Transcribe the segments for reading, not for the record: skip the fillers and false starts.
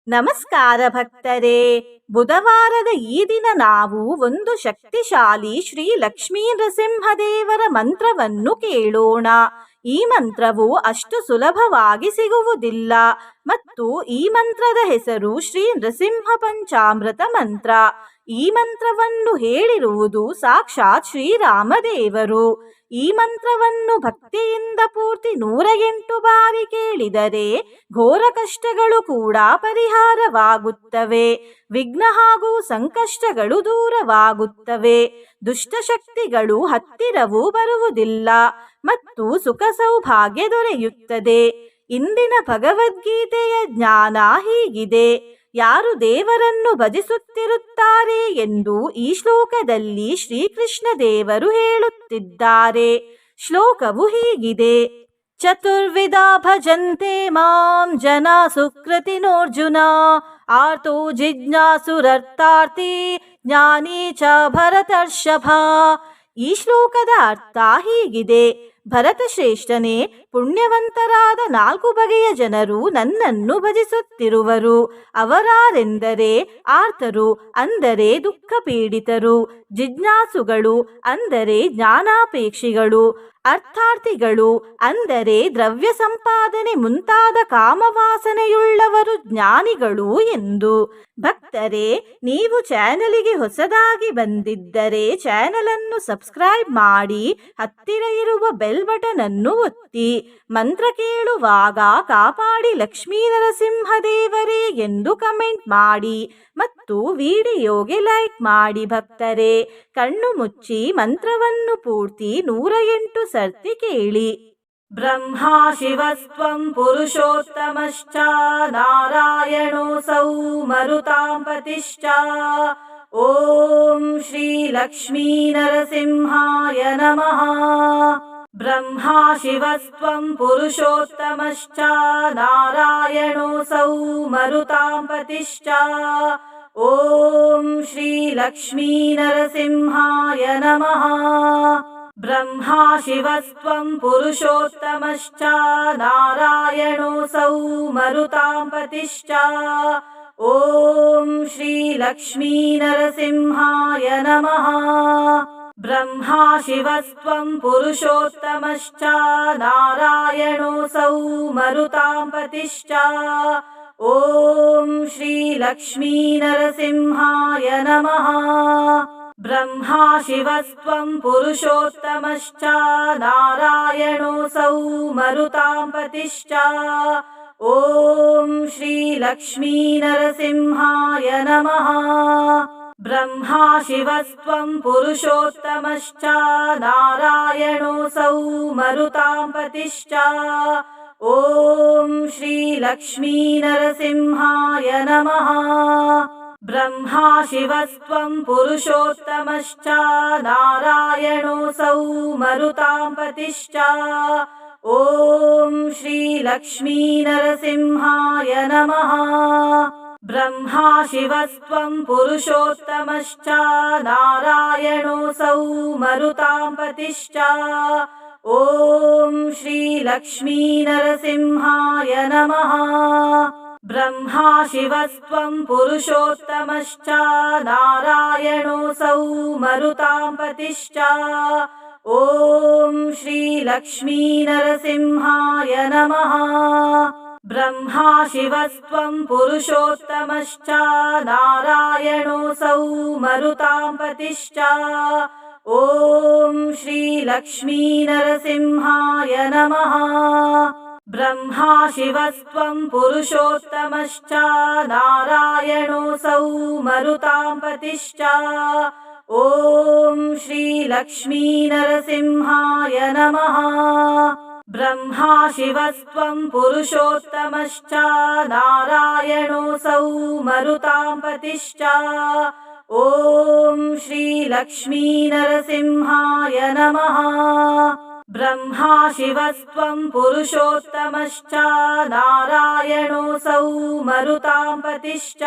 ನಮಸ್ಕಾರ ಭಕ್ತರೇ. ಬುಧವಾರದ ಈ ದಿನ ನಾವು ಒಂದು ಶಕ್ತಿಶಾಲಿ ಶ್ರೀ ಲಕ್ಷ್ಮೀ ನರಸಿಂಹದೇವರ ಮಂತ್ರವನ್ನು ಕೇಳೋಣ. ಈ ಮಂತ್ರವು ಅಷ್ಟು ಸುಲಭವಾಗಿ ಸಿಗುವುದಿಲ್ಲ ಮತ್ತು ಈ ಮಂತ್ರದ ಹೆಸರು ಶ್ರೀ ನೃಸಿಂಹ ಪಂಚಾಮೃತ ಮಂತ್ರ. ಈ ಮಂತ್ರವನ್ನು ಹೇಳಿರುವುದು ಸಾಕ್ಷಾತ್ ಶ್ರೀರಾಮದೇವರು. ಈ ಮಂತ್ರವನ್ನು ಭಕ್ತಿಯಿಂದ ಪೂರ್ತಿ 108 ಬಾರಿ ಕೇಳಿದರೆ ಘೋರ ಕಷ್ಟಗಳು ಕೂಡ ಪರಿಹಾರವಾಗುತ್ತವೆ. ವಿಘ್ನ ಹಾಗೂ ಸಂಕಷ್ಟಗಳು ದೂರವಾಗುತ್ತವೆ. ದುಷ್ಟಶಕ್ತಿಗಳು ಹತ್ತಿರವೂ ಬರುವುದಿಲ್ಲ ಮತ್ತು ಸುಖ ಸೌಭಾಗ್ಯ ದೊರೆಯುತ್ತದೆ. ಇಂದಿನ ಭಗವದ್ಗೀತೆಯ ಜ್ಞಾನ ಹೀಗಿದೆ. ಯಾರು ದೇವರನ್ನು ಭಜಿಸುತ್ತಿರುತ್ತಾರೆ ಎಂದು ಈ ಶ್ಲೋಕದಲ್ಲಿ ಶ್ರೀಕೃಷ್ಣ ದೇವರು ಹೇಳುತ್ತಿದ್ದಾರೆ. ಶ್ಲೋಕವು ಹೀಗಿದೆ: ಚತುರ್ವಿಧ ಭಜಂತೆ ಮಾಂ ಜನ ಸುಕೃತಿನೋರ್ಜುನ, ಆರ್ತೋ ಜಿಜ್ಞಾಸುರರ್ಥಾರ್ಥಿ ಜ್ಞಾನಿ ಚ ಭರತರ್ಷಭ. ಈ ಶ್ಲೋಕದ ಅರ್ಥ ಹೀಗಿದೆ: ಭರತ ಶ್ರೇಷ್ಠನೇ, ಪುಣ್ಯವಂತರಾದ 4 ಬಗೆಯ ಜನರು ನನ್ನನ್ನು ಭಜಿಸುತ್ತಿರುವರು. ಅವರಾರೆಂದರೆ ಆರ್ತರು, ಅಂದರೆ ದುಃಖ ಪೀಡಿತರು; ಜಿಜ್ಞಾಸುಗಳು, ಅಂದರೆ ಜ್ಞಾನಾಪೇಕ್ಷಿಗಳು; ಅರ್ಥಾರ್ಥಿಗಳು, ಅಂದರೆ ದ್ರವ್ಯ ಸಂಪಾದನೆ ಮುಂತಾದ ಕಾಮವಾಸನೆಯುಳ್ಳವರು; ಜ್ಞಾನಿಗಳು ಎಂದು. ಭಕ್ತರೇ, ನೀವು ಚಾನಲಿಗೆ ಹೊಸದಾಗಿ ಬಂದಿದ್ದರೆ ಚಾನಲ್ ಅನ್ನು ಸಬ್ಸ್ಕ್ರೈಬ್ ಮಾಡಿ, ಹತ್ತಿರ ಇರುವ ಬೆಲ್ ಬಟನ್ ಅನ್ನು ಒತ್ತಿ. ಮಂತ್ರ ಕೇಳುವಾಗ ಕಾಪಾಡಿ ಲಕ್ಷ್ಮೀ ನರಸಿಂಹದೇವರೇ ಎಂದು ಕಮೆಂಟ್ ಮಾಡಿ ಮತ್ತು ವಿಡಿಯೋಗೆ ಲೈಕ್ ಮಾಡಿ. ಭಕ್ತರೇ, ಕಣ್ಣು ಮುಚ್ಚಿ ಮಂತ್ರವನ್ನು ಪೂರ್ತಿ 108 ಸರ್ತಿ ಕೇಳಿ. ಬ್ರಹ್ಮ ಶಿವಸ್ತ್ವಂ ಪುರುಷೋತ್ತಮಶ್ಚ, ನಾರಾಯಣೋऽಸೌ ಮರುತಾಂ ಪತಿಶ್ಚ. ಓಂ ಶ್ರೀ ಲಕ್ಷ್ಮೀ ನರಸಿಂಹಾಯ ನಮಃ. ಬ್ರಹ್ಮ ಶಿವಸ್ತ್ವಂ ಪುರುಷೋತ್ತಮಶ್ಚ, ನಾರಾಯಣೋऽಸೌ ಮರುತಾಂ ಪತಿಶ್ಚ. ಓಂ ಶ್ರೀ ಲಕ್ಷ್ಮೀ ನರಸಿಂಹಾಯ ನಮಃ. ಬ್ರಹ್ಮ ಶಿವಸ್ತ್ವಂ ಪುರುಷೋತ್ತಮಶ್ಚ, ನಾರಾಯಣೋऽಸೌ ಮರುತಾಂ ಪತಿಶ್ಚ. ಓಂ ಶ್ರೀ ಲಕ್ಷ್ಮೀ ನರಸಿಂಹಾಯ ನಮಃ. ಬ್ರಹ್ಮ ಶಿವಸ್ತ್ವಂ ಪುರುಷೋತ್ತಮಶ್ಚ, ನಾರಾಯಣೋऽಸೌ ಮರುತಾಂ ಪತಿಶ್ಚ. ಓಂ ಶ್ರೀ ಲಕ್ಷ್ಮೀ ನರಸಿಂಹಾಯ ನಮಃ. ಬ್ರಹ್ಮ ಶಿವಸ್ತ್ವಂ ಪುರುಷೋತ್ತಮಶ್ಚ, ನಾರಾಯಣೋऽಸೌ ಮರುತಾಂ ಪತಿಶ್ಚ. ಓಂ ಶ್ರೀ ಲಕ್ಷ್ಮೀ ನರಸಿಂಹಾಯ ನಮಃ. ಬ್ರಹ್ಮ ಶಿವಸ್ತ್ವಂ ಪುರುಷೋತ್ತಮಶ್ಚ, ನಾರಾಯಣೋऽಸೌ ಮರುತಾಂ ಪತಿಶ್ಚ. ಓಂ ಶ್ರೀ ಲಕ್ಷ್ಮೀ ನರಸಿಂಹಾಯ ನಮಃ. ಬ್ರಹ್ಮ ಶಿವಸ್ತ್ವಂ ಪುರುಷೋತ್ತಮಶ್ಚ, ನಾರಾಯಣೋऽಸೌ ಮರುತಾಂ ಪತಿಶ್ಚ. ಓಂ ಶ್ರೀ ಲಕ್ಷ್ಮೀ ನರಸಿಂಹಾಯ ನಮಃ. ಬ್ರಹ್ಮ ಶಿವಸ್ತ್ವಂ ಪುರುಷೋತ್ತಮಶ್ಚ, ನಾರಾಯಣೋऽಸೌ ಮರುತಾಂ ಪತಿಶ್ಚ. ಓಂ ಶ್ರೀ ಲಕ್ಷ್ಮೀ ನರಸಿಂಹಾಯ ನಮಃ. ಬ್ರಹ್ಮ ಶಿವಸ್ತ್ವಂ ಪುರುಷೋತ್ತಮಶ್ಚ, ನಾರಾಯಣೋऽಸೌ ಮರುತಾಂ ಪತಿಶ್ಚ. ಓಂ ಶ್ರೀ ಲಕ್ಷ್ಮೀ ನರಸಿಂಹಾಯ ನಮಃ. ಬ್ರಹ್ಮ ಶಿವಸ್ತ್ವಂ ಪುರುಷೋತ್ತಮಶ್ಚ, ನಾರಾಯಣೋऽಸೌ ಮರುತಾಂ ಪತಿಶ್ಚ. ಓಂ ಶ್ರೀ ಲಕ್ಷ್ಮೀ ನರಸಿಂಹಾಯ ನಮಃ. ಬ್ರಹ್ಮ ಶಿವಸ್ತ್ವಂ ಪುರುಷೋತ್ತಮಶ್ಚ, ನಾರಾಯಣೋऽಸೌ ಮರುತಾಂ ಪತಿಶ್ಚ. ಓಂ ಶ್ರೀ ಲಕ್ಷ್ಮೀ ನರಸಿಂಹಾಯ ನಮಃ. ಬ್ರಹ್ಮ ಶಿವಸ್ತ್ವಂ ಪುರುಷೋತ್ತಮಶ್ಚ, ನಾರಾಯಣೋऽಸೌ ಮರುತಾಂ ಪತಿಶ್ಚ. ಓಂ ಶ್ರೀ ಲಕ್ಷ್ಮೀ ನರಸಿಂಹಾಯ ನಮಃ. ಬ್ರಹ್ಮ ಶಿವಸ್ತ್ವಂ ಪುರುಷೋತ್ತಮಶ್ಚ, ನಾರಾಯಣೋऽಸೌ ಮರುತಾಂ ಪತಿಶ್ಚ.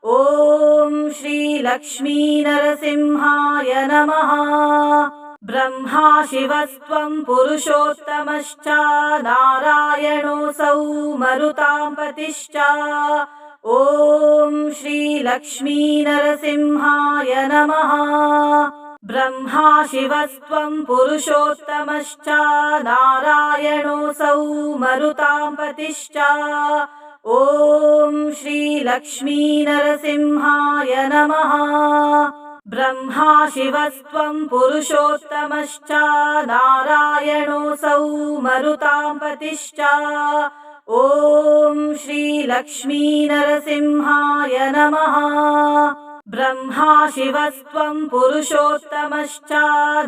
ಓಂ ಶ್ರೀ ಲಕ್ಷ್ಮೀ ನರಸಿಂಹಾಯ ನಮಃ. ಬ್ರಹ್ಮ ಶಿವಸ್ತ್ವಂ ಪುರುಷೋತ್ತಮಶ್ಚ, ನಾರಾಯಣೋऽಸೌ ಮರುತಾಂ ಪತಿಶ್ಚ. ॐ श्रीलक्ष्मीनरसिंहाय नमः। ब्रह्मा शिवस्त्वं पुरुषोत्तमश्च नारायणोऽसौ मरुतां पतिश्च। ॐ श्रीलक्ष्मीनरसिंहाय नमः। ब्रह्मा शिवस्त्वं पुरुषोत्तमश्च नारायणोऽसौ मरुतां पतिश्च। ॐ श्रीलक्ष्मीनरसिंहाय नमः। ब्रह्मा शिवस्त्वं पुरुषोत्तमश्च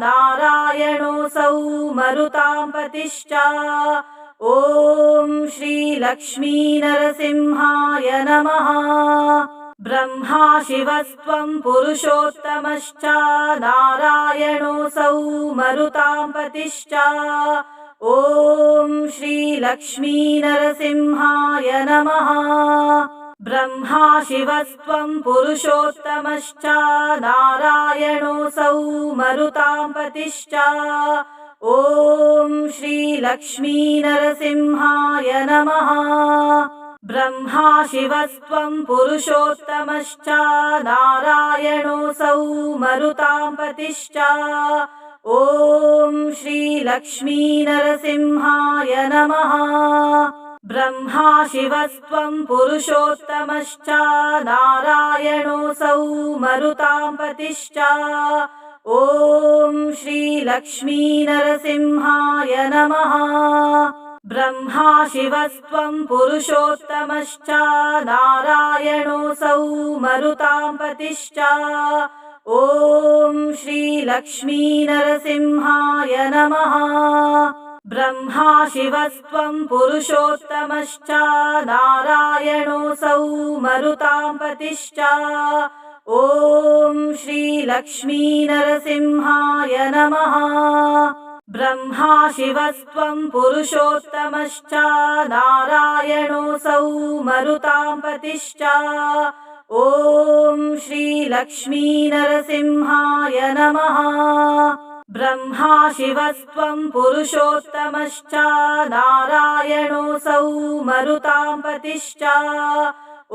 नारायणोऽसौ मरुतां पतिश्च। ॐ श्रीलक्ष्मीनरसिंहाय नमः। ब्रह्मा शिवस्त्वं पुरुषोत्तमश्च नारायणोऽसौ मरुतां पतिश्च। ॐ श्रीलक्ष्मीनरसिंहाय नमः। ब्रह्मा शिवस्त्वं पुरुषोत्तमश्च नारायणोऽसौ मरुतां पतिश्च। ॐ श्रीलक्ष्मीनरसिंहाय नमः। ब्रह्मा शिवस्त्वं पुरुषोत्तमश्च नारायणोऽसौ मरुतां पतिश्च। ॐ श्रीलक्ष्मीनरसिंहाय नमः। ब्रह्मा शिवस्त्वं पुरुषोत्तमश्च नारायणोऽसौ मरुतां पतिश्च। ॐ श्रीलक्ष्मीनरसिंहाय नमः। ब्रह्मा शिवस्त्वं पुरुषोत्तमश्च नारायणोऽसौ मरुतां पतिश्च। ॐ श्रीलक्ष्मीनरसिंहाय नमः। ब्रह्मा शिवस्त्वं पुरुषोत्तमश्च नारायणोऽसौ मरुतां पतिश्च। ॐ श्रीलक्ष्मीनरसिंहाय नमः। ब्रह्मा शिवस्त्वं पुरुषोत्तमश्च नारायणोऽसौ मरुतां पतिश्च। ॐ श्रीलक्ष्मीनरसिंहाय नमः। ब्रह्मा शिवस्त्वं पुरुषोत्तमश्च नारायणोऽसौ मरुतां पतिश्च। ॐ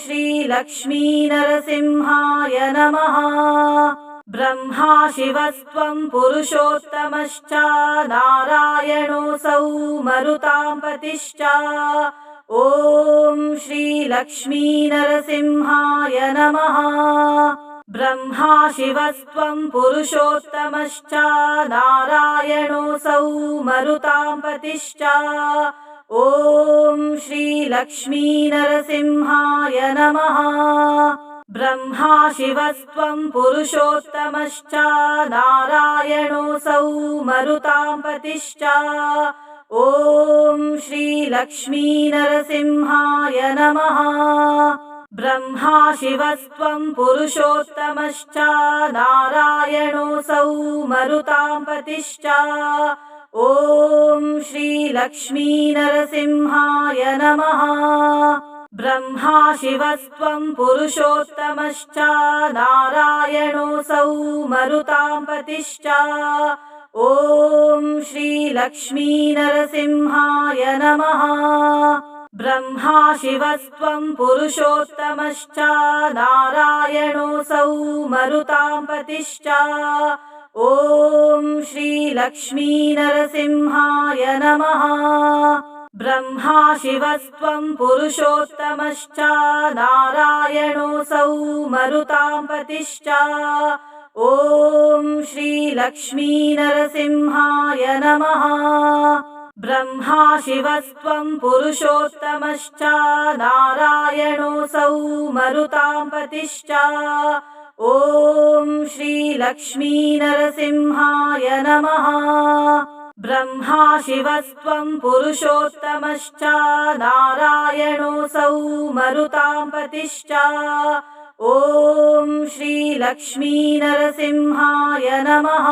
श्रीलक्ष्मीनरसिंहाय नमः। ब्रह्मा शिवस्त्वं पुरुषोत्तमश्च नारायणोऽसौ मरुतां पतिश्च। ॐ श्रीलक्ष्मीनरसिंहाय नमः। ब्रह्मा शिवस्त्वं पुरुषोत्तमश्च नारायणोऽसौ मरुतां पतिश्च। ॐ श्रीलक्ष्मीनरसिंहाय नमः। ब्रह्मा शिवस्त्वं पुरुषोत्तमश्च नारायणोऽसौ मरुतां पतिश्च। ॐ श्रीलक्ष्मीनरसिंहाय नमः। ब्रह्मा शिवस्त्वं पुरुषोत्तमश्च नारायणोऽसौ मरुतां पतिश्च। ॐ श्रीलक्ष्मीनरसिंहाय नमः। ब्रह्मा शिवस्त्वं पुरुषोत्तमश्च नारायणोऽसौ मरुतां पतिश्च। ॐ श्रीलक्ष्मीनरसिंहाय नमः। ब्रह्मा शिवस्त्वं पुरुषोत्तमश्च नारायणोऽसौ मरुतां पतिश्च। ॐ श्रीलक्ष्मीनरसिंहाय नमः। ब्रह्मा शिवस्त्वं पुरुषोत्तमश्च नारायणोऽसौ मरुतां पतिश्च। ॐ श्रीलक्ष्मीनरसिंहाय नमः। ब्रह्मा शिवस्त्वं पुरुषोत्तमश्च नारायणोऽसौ मरुतां पतिश्च। ॐ श्रीलक्ष्मीनरसिंहाय नमः। ब्रह्मा शिवस्त्वं पुरुषोत्तमश्च नारायणोऽसौ मरुतां पतिश्च। ॐ श्रीलक्ष्मीनरसिंहाय नमः।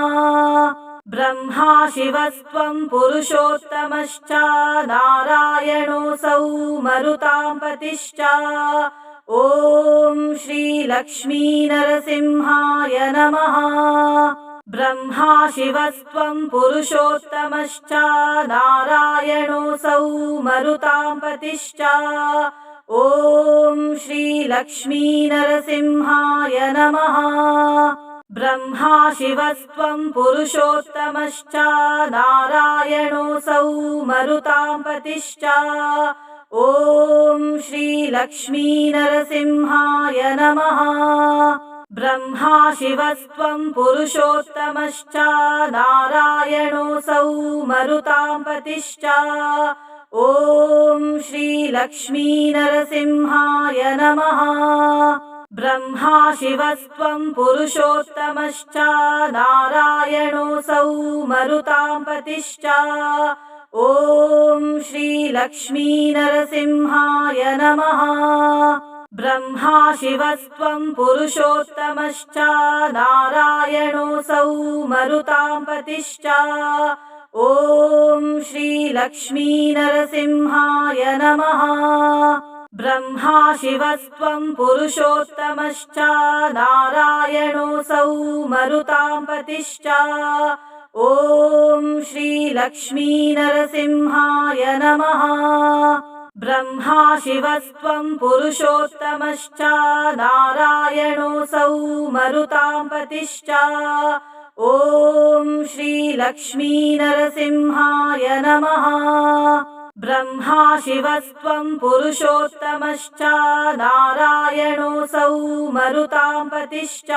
ब्रह्मा शिवस्त्वं पुरुषोत्तमश्च नारायणोऽसौ मरुतां पतिश्च। ॐ श्रीलक्ष्मीनरसिंहाय नमः। ब्रह्मा शिवस्त्वं पुरुषोत्तमश्च नारायणोऽसौ मरुतां पतिश्च। ॐ श्रीलक्ष्मीनरसिंहाय नमः। ब्रह्मा शिवस्त्वं पुरुषोत्तमश्च नारायणोऽसौ मरुतां पतिश्च। ॐ श्रीलक्ष्मीनरसिंहाय नमः। ब्रह्मा शिवस्त्वं पुरुषोत्तमश्च नारायणोऽसौ मरुतां पतिश्च। ॐ श्रीलक्ष्मीनरसिंहाय नमः। ब्रह्मा शिवस्त्वं पुरुषोत्तमश्च नारायणोऽसौ मरुतां पतिश्च। ॐ श्रीलक्ष्मीनरसिंहाय नमः। ब्रह्मा शिवस्त्वं पुरुषोत्तमश्च नारायणोऽसौ मरुतां पतिश्च। ॐ श्रीलक्ष्मीनरसिंहाय नमः। ब्रह्मा शिवस्त्वं पुरुषोत्तमश्च नारायणोऽसौ मरुतां पतिश्च। ॐ श्रीलक्ष्मीनरसिंहाय नमः। ब्रह्मा शिवस्त्वं पुरुषोत्तमश्च नारायणोऽसौ मरुतां पतिश्च। ॐ श्रीलक्ष्मीनरसिंहाय नमः। ब्रह्मा शिवस्त्वं पुरुषोत्तमश्च नारायणोऽसौ मरुतां पतिश्च।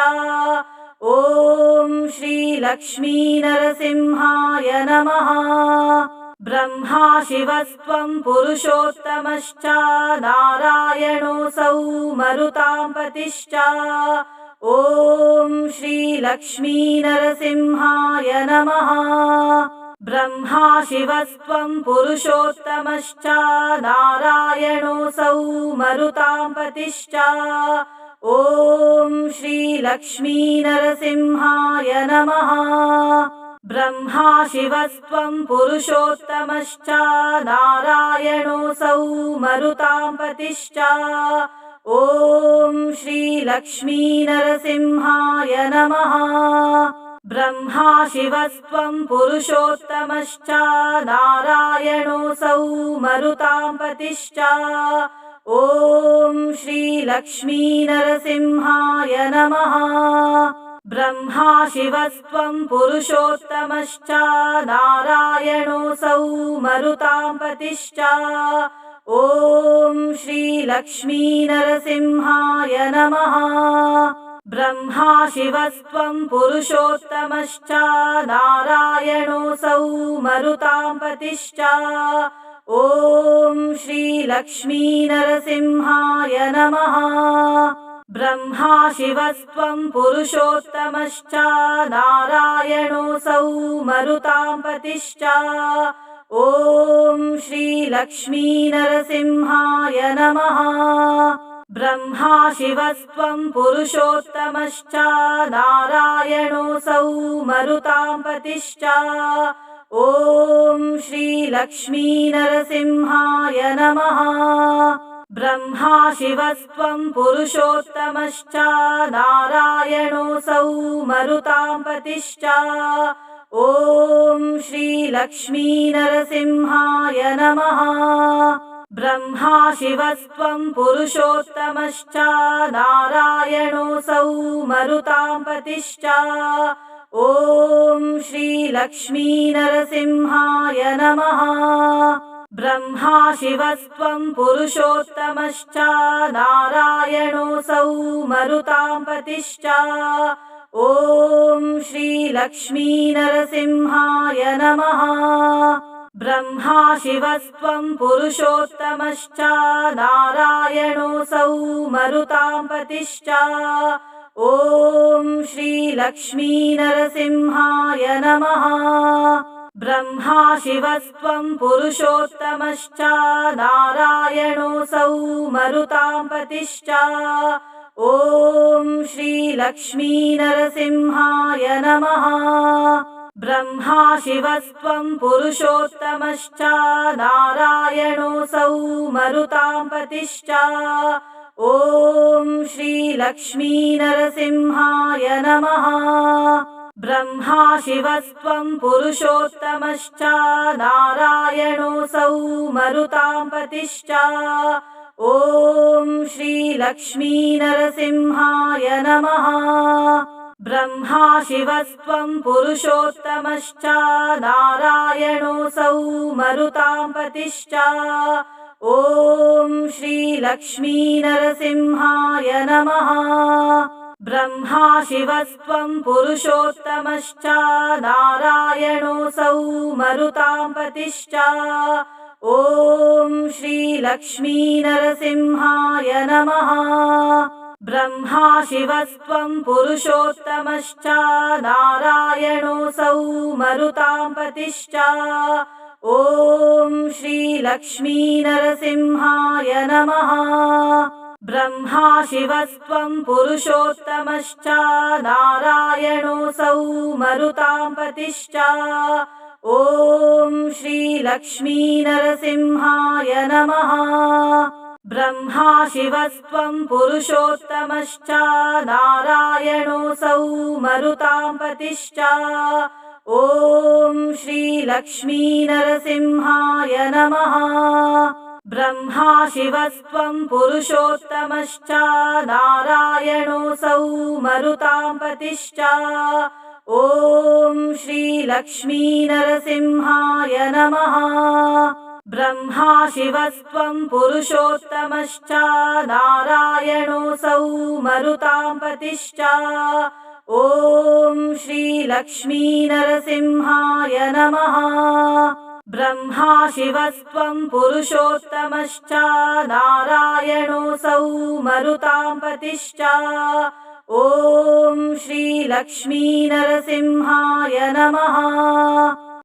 ॐ श्रीलक्ष्मीनरसिंहाय नमः। ब्रह्मा शिवस्त्वं पुरुषोत्तमश्च नारायणोऽसौ मरुतां पतिश्च। ॐ श्रीलक्ष्मीनरसिंहाय नमः। ब्रह्मा शिवस्त्वं पुरुषोत्तमश्च नारायणोऽसौ मरुतां पतिश्च। ॐ श्रीलक्ष्मीनरसिंहाय नमः। ब्रह्मा शिवस्त्वं पुरुषोत्तमश्च नारायणोऽसौ मरुतां पतिश्च। ॐ श्रीलक्ष्मीनरसिंहाय नमः। ब्रह्मा शिवस्त्वं पुरुषोत्तमश्च नारायणोऽसौ मरुतां पतिश्च। ॐ श्रीलक्ष्मीनरसिंहाय नमः। ब्रह्मा शिवस्त्वं पुरुषोत्तमश्च नारायणोऽसौ मरुतां पतिश्च। ॐ श्रीलक्ष्मीनरसिंहाय नमः। ब्रह्मा शिवस्त्वं पुरुषोत्तमश्च नारायणोऽसौ मरुतां पतिश्च। ॐ श्रीलक्ष्मीनरसिंहाय नमः। ब्रह्मा शिवस्त्वं पुरुषोत्तमश्च नारायणोऽसौ मरुतां पतिश्च। ॐ श्रीलक्ष्मीनरसिंहाय नमः। ब्रह्मा शिवस्त्वं पुरुषोत्तमश्च नारायणोऽसौ मरुतां पतिश्च। ॐ श्रीलक्ष्मीनरसिंहाय नमः। ब्रह्मा शिवस्त्वं पुरुषोत्तमश्च नारायणोऽसौ मरुतां पतिश्च। ॐ श्रीलक्ष्मीनरसिंहाय नमः। ब्रह्मा शिवस्त्वं पुरुषोत्तमश्च नारायणोऽसौ मरुतां पतिश्च। ॐ श्रीलक्ष्मीनरसिंहाय नमः। ब्रह्मा शिवस्त्वं पुरुषोत्तमश्च नारायणोऽसौ मरुतां पतिश्च। ॐ श्रीलक्ष्मीनरसिंहाय नमः। ब्रह्मा शिवस्त्वं पुरुषोत्तमश्च नारायणोऽसौ मरुतां पतिश्च। ॐ श्रीलक्ष्मीनरसिंहाय नमः। ब्रह्मा शिवस्त्वं पुरुषोत्तमश्च नारायणोऽसौ मरुतां पतिश्च। ॐ श्रीलक्ष्मीनरसिंहाय नमः। ब्रह्मा शिवस्त्वं पुरुषोत्तमश्च नारायणोऽसौ मरुतां पतिश्च। ॐ श्रीलक्ष्मीनरसिंहाय नमः। ब्रह्मा शिवस्त्वं पुरुषोत्तमश्च नारायणोऽसौ मरुतां पतिश्च। ॐ श्रीलक्ष्मीनरसिंहाय श्रीलक्ष्मीनरसिंहाय नमः। ब्रह्मा शिवस्त्वं पुरुषोत्तमश्च नारायणोऽसौ मरुतां पतिश्च। ॐ श्रीलक्ष्मीनरसिंहाय नमः। ब्रह्मा शिवस्त्वं पुरुषोत्तमश्च नारायणोऽसौ मरुतां पतिश्च। ॐ श्रीलक्ष्मीनरसिंहाय नमः। ब्रह्मा शिवस्त्वं पुरुषोत्तमश्च नारायणोऽसौ मरुतां पतिश्च। ॐ श्रीलक्ष्मीनरसिंहाय नमः। ब्रह्मा शिवस्त्वं पुरुषोत्तमश्च नारायणोऽसौ मरुतां पतिश्च। ॐ श्रीलक्ष्मीनरसिंहाय नमः। ब्रह्मा शिवस्त्वं पुरुषोत्तमश्च नारायणोऽसौ मरुतां पतिश्च। ॐ श्रीलक्ष्मीनरसिंहाय नमः। ब्रह्मा शिवस्त्वं पुरुषोत्तमश्च नारायणोऽसौ मरुतां पतिश्च। ॐ श्रीलक्ष्मीनरसिंहाय नमः। ब्रह्मा शिवस्त्वं पुरुषोत्तमश्च नारायणोऽसौ मरुतां पतिश्च। ॐ श्रीलक्ष्मीनरसिंहाय नमः। ब्रह्मा शिवस्त्वं पुरुषोत्तमश्च नारायणोऽसौ मरुतां पतिश्च। ॐ श्रीलक्ष्मीनरसिंहाय नमः।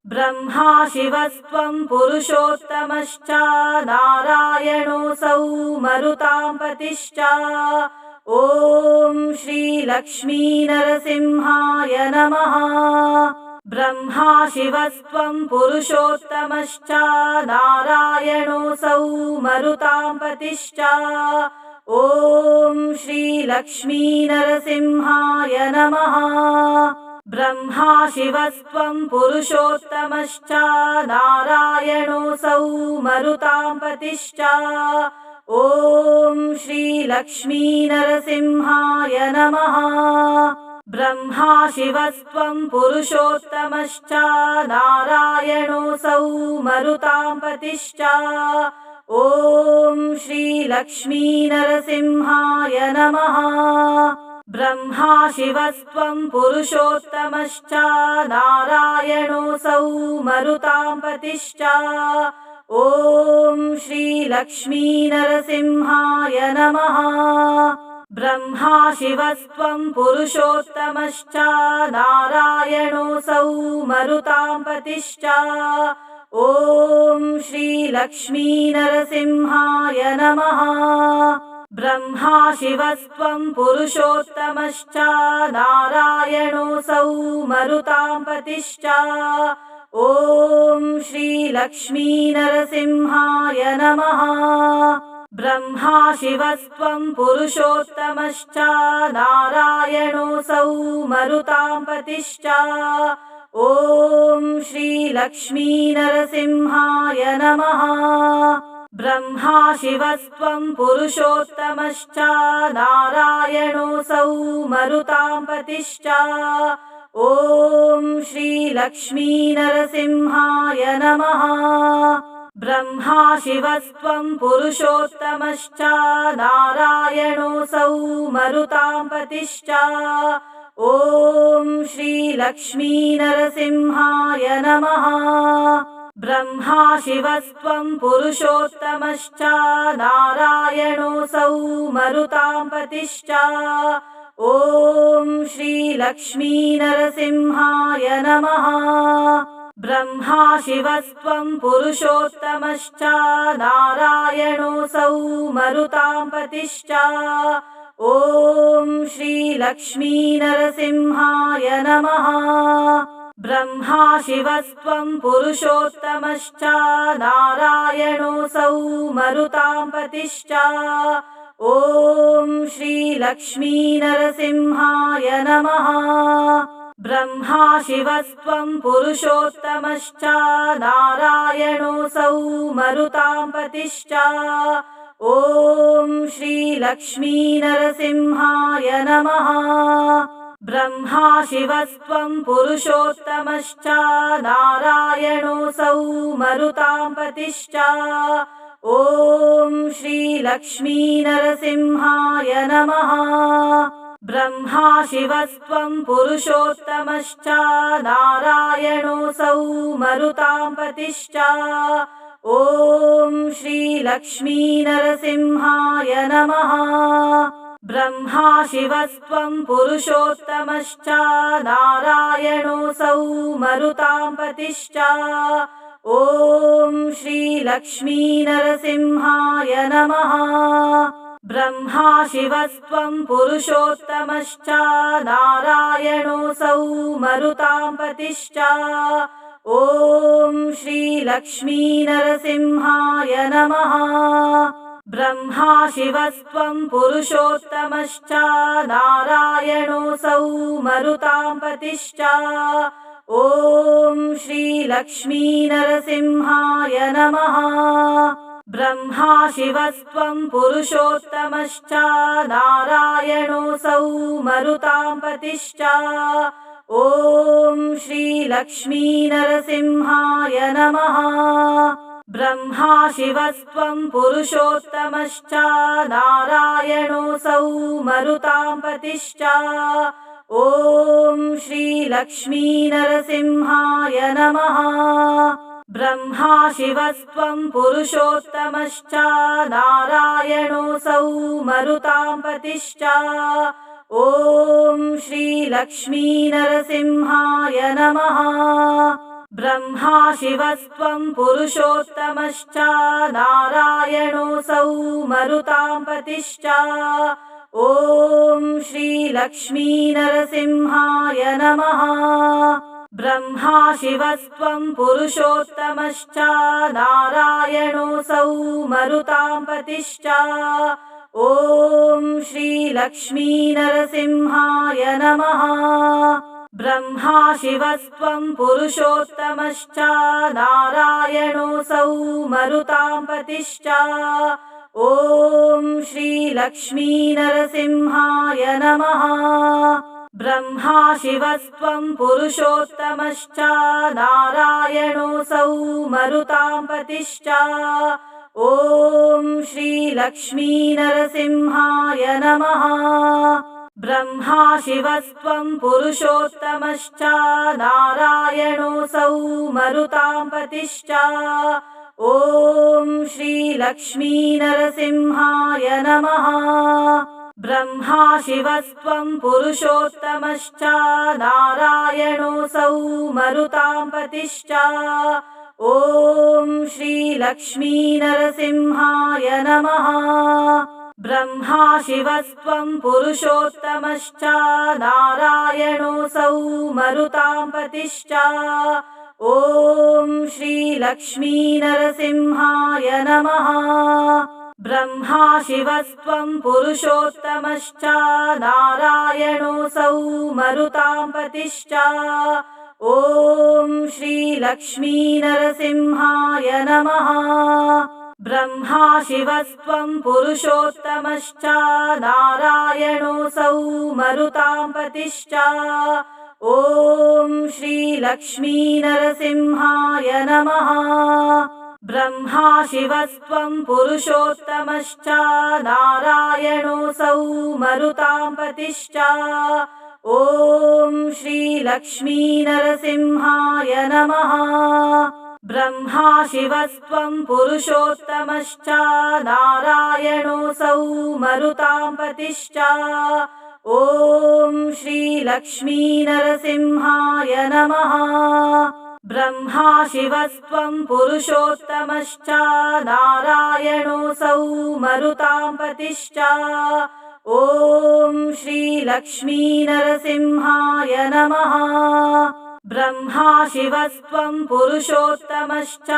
ब्रह्मा शिवस्त्वं पुरुषोत्तमश्च नारायणोऽसौ मरुतां पतिश्च। ॐ श्रीलक्ष्मीनरसिंहाय नमः। ब्रह्मा शिवस्त्वं पुरुषोत्तमश्च नारायणोऽसौ मरुतां पतिश्च। ॐ श्रीलक्ष्मीनरसिंहाय नमः। ब्रह्मा शिवस्त्वं पुरुषोत्तमश्च नारायणोऽसौ मरुतां पतिश्च। ॐ श्रीलक्ष्मीनरसिंहाय नमः। ब्रह्मा शिवस्त्वं पुरुषोत्तमश्च नारायणोऽसौ मरुतां पतिश्च। ॐ श्रीलक्ष्मीनरसिंहाय नमः। ब्रह्मा शिवस्त्वं पुरुषोत्तमश्च नारायणोऽसौ मरुतां पतिश्च। ॐ श्रीलक्ष्मीनरसिंहाय नमः। ब्रह्मा शिवस्त्वं पुरुषोत्तमश्च नारायणोऽसौ मरुतां पतिश्च। ॐ श्रीलक्ष्मीनरसिंहाय नमः। ब्रह्मा शिवस्त्वं पुरुषोत्तमश्च नारायणोऽसौ मरुतां पतिश्च। ॐ श्रीलक्ष्मीनरसिंहाय नमः। ब्रह्मा शिवस्त्वं पुरुषोत्तमश्च नारायणोऽसौ मरुतां पतिश्च। ॐ श्रीलक्ष्मीनरसिंहाय नमः। ब्रह्मा शिवस्त्वं पुरुषोत्तमश्च नारायणोऽसौ मरुतां पतिश्च। ॐ श्रीलक्ष्मीनरसिंहाय नमः। ब्रह्मा शिवस्त्वं पुरुषोत्तमश्च नारायणोऽसौ मरुतां पतिश्च। ॐ श्रीलक्ष्मीनरसिंहाय नमः। ब्रह्मा शिवस्त्वं पुरुषोत्तमश्च नारायणोऽसौ मरुतां पतिश्च। ॐ श्रीलक्ष्मीनरसिंहाय नमः। ब्रह्मा शिवस्त्वं पुरुषोत्तमश्च नारायणोऽसौ मरुतां पतिश्च। ॐ श्रीलक्ष्मीनरसिंहाय नमः। ब्रह्मा शिवस्त्वं पुरुषोत्तमश्च नारायणोऽसौ मरुतां पतिश्च। ॐ श्रीलक्ष्मीनरसिंहाय नमः। ब्रह्मा शिवस्त्वं पुरुषोत्तमश्च नारायणोऽसौ मरुतां पतिश्च। ॐ श्रीलक्ष्मीनरसिंहाय नमः। ब्रह्मा शिवस्त्वं पुरुषोत्तमश्च नारायणोऽसौ मरुतां पतिश्च। ॐ श्रीलक्ष्मीनरसिंहाय नमः। ब्रह्मा शिवस्त्वं पुरुषोत्तमश्च नारायणोऽसौ मरुतां पतिश्च। ॐ श्रीलक्ष्मीनरसिंहाय नमः। ब्रह्मा शिवस्त्वं पुरुषोत्तमश्च नारायणोऽसौ मरुतां पतिश्च। ॐ श्रीलक्ष्मीनरसिंहाय नमः। ब्रह्मा शिवस्त्वं पुरुषोत्तमश्च नारायणोऽसौ मरुतां पतिश्च। ॐ श्रीलक्ष्मीनरसिंहाय नमः। ब्रह्मा शिवस्त्वं पुरुषोत्तमश्च नारायणोऽसौ मरुतां पतिश्च। ॐ श्रीलक्ष्मीनरसिंहाय नमः। ब्रह्मा शिवस्त्वं पुरुषोत्तमश्च नारायणोऽसौ मरुतां पतिश्च। ॐ श्रीलक्ष्मीनरसिंहाय नमः। ब्रह्मा शिवस्त्वं पुरुषोत्तमश्च नारायणोऽसौ मरुतां पतिश्च। ॐ श्रीलक्ष्मीनरसिंहाय नमः। ब्रह्मा शिवस्त्वं पुरुषोत्तमश्च नारायणोऽसौ मरुतां पतिश्च। ॐ श्रीलक्ष्मीनरसिंहाय नमः। ब्रह्मा शिवस्त्वं पुरुषोत्तमश्च नारायणोऽसौ मरुतां पतिश्च। ॐ श्रीलक्ष्मीनरसिंहाय नमः। ब्रह्मा शिवस्त्वं पुरुषोत्तमश्च नारायणोऽसौ मरुतां पतिश्च। ॐ श्रीलक्ष्मीनरसिंहाय नमः। ब्रह्मा शिवस्त्वं पुरुषोत्तमश्च नारायणोऽसौ मरुतां पतिश्च। ॐ श्रीलक्ष्मीनरसिंहाय नमः। ब्रह्मा शिवस्त्वं पुरुषोत्तमश्च नारायणोऽसौ मरुतां पतिश्च। ॐ श्रीलक्ष्मीनरसिंहाय नमः। ब्रह्मा शिवस्त्वं पुरुषोत्तमश्च नारायणोऽसौ मरुतां पतिश्च। ॐ श्रीलक्ष्मीनरसिंहाय नमः। ब्रह्मा शिवस्त्वं पुरुषोत्तमश्च नारायणोऽसौ मरुतां पतिश्च। ॐ श्रीलक्ष्मीनरसिंहाय नमः। ब्रह्मा शिवस्त्वं पुरुषोत्तमश्च नारायणोऽसौ मरुतां पतिश्च। ॐ श्रीलक्ष्मीनरसिंहाय नमः। ब्रह्मा शिवस्त्वं पुरुषोत्तमश्च नारायणोऽसौ मरुतां पतिश्च। ॐ श्रीलक्ष्मीनरसिंहाय नमः। ब्रह्मा शिवस्त्वं पुरुषोत्तमश्च नारायणोऽसौ मरुतां पतिश्च। ॐ श्रीलक्ष्मीनरसिंहाय नमः। ब्रह्मा शिवस्त्वं पुरुषोत्तमश्च नारायणोऽसौ मरुतां पतिश्च। ॐ श्रीलक्ष्मीनरसिंहाय नमः। ब्रह्मा शिवस्त्वं पुरुषोत्तमश्च नारायणोऽसौ मरुतां पतिश्च। ॐ श्रीलक्ष्मीनरसिंहाय नमः। ब्रह्मा शिवस्त्वं पुरुषोत्तमश्च नारायणोऽसौ मरुतां पतिश्च। ॐ श्रीलक्ष्मीनरसिंहाय नमः। ब्रह्मा शिवस्त्वं पुरुषोत्तमश्च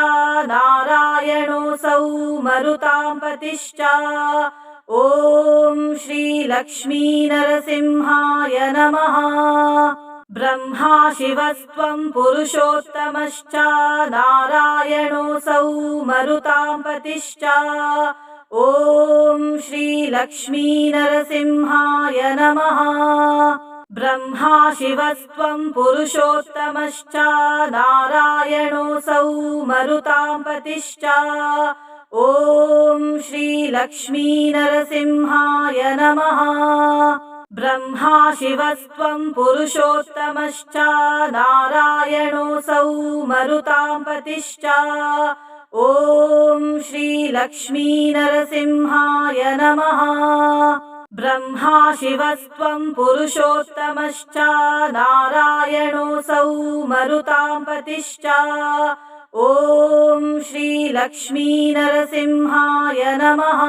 नारायणोऽसौ मरुतां पतिश्च। ॐ श्रीलक्ष्मीनरसिंहाय नमः। ब्रह्मा शिवस्त्वं पुरुषोत्तमश्च नारायणोऽसौ मरुतां पतिश्च। ॐ श्रीलक्ष्मीनरसिंहाय नमः। ब्रह्मा शिवस्त्वं पुरुषोत्तमश्च नारायणोऽसौ मरुतां पतिश्च। ॐ श्रीलक्ष्मीनरसिंहाय नमः। ब्रह्मा शिवस्त्वं पुरुषोत्तमश्च नारायणोऽसौ मरुतां पतिश्च। ॐ श्रीलक्ष्मीनरसिंहाय नमः। ब्रह्मा शिवस्त्वं पुरुषोत्तमश्च नारायणोऽसौ मरुतां पतिश्च। ॐ श्रीलक्ष्मीनरसिंहाय नमः।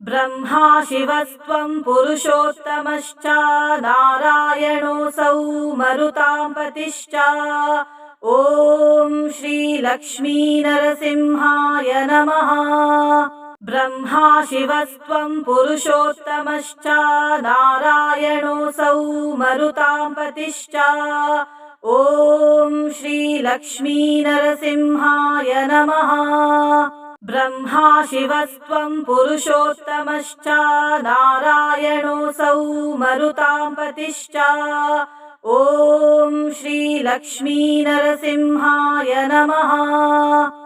ब्रह्मा शिवस्त्वं पुरुषोत्तमश्च नारायणोऽसौ मरुतां पतिश्च। ॐ श्रीलक्ष्मीनरसिंहाय नमः। ब्रह्मा शिवस्त्वं पुरुषोत्तमश्च नारायणोऽसौ मरुतां पतिश्च। ॐ श्रीलक्ष्मीनरसिंहाय नमः। ब्रह्मा शिवस्त्वं पुरुषोत्तमश्च नारायणोऽसौ मरुतां पतिश्च। ॐ श्रीलक्ष्मीनरसिंहाय नमः।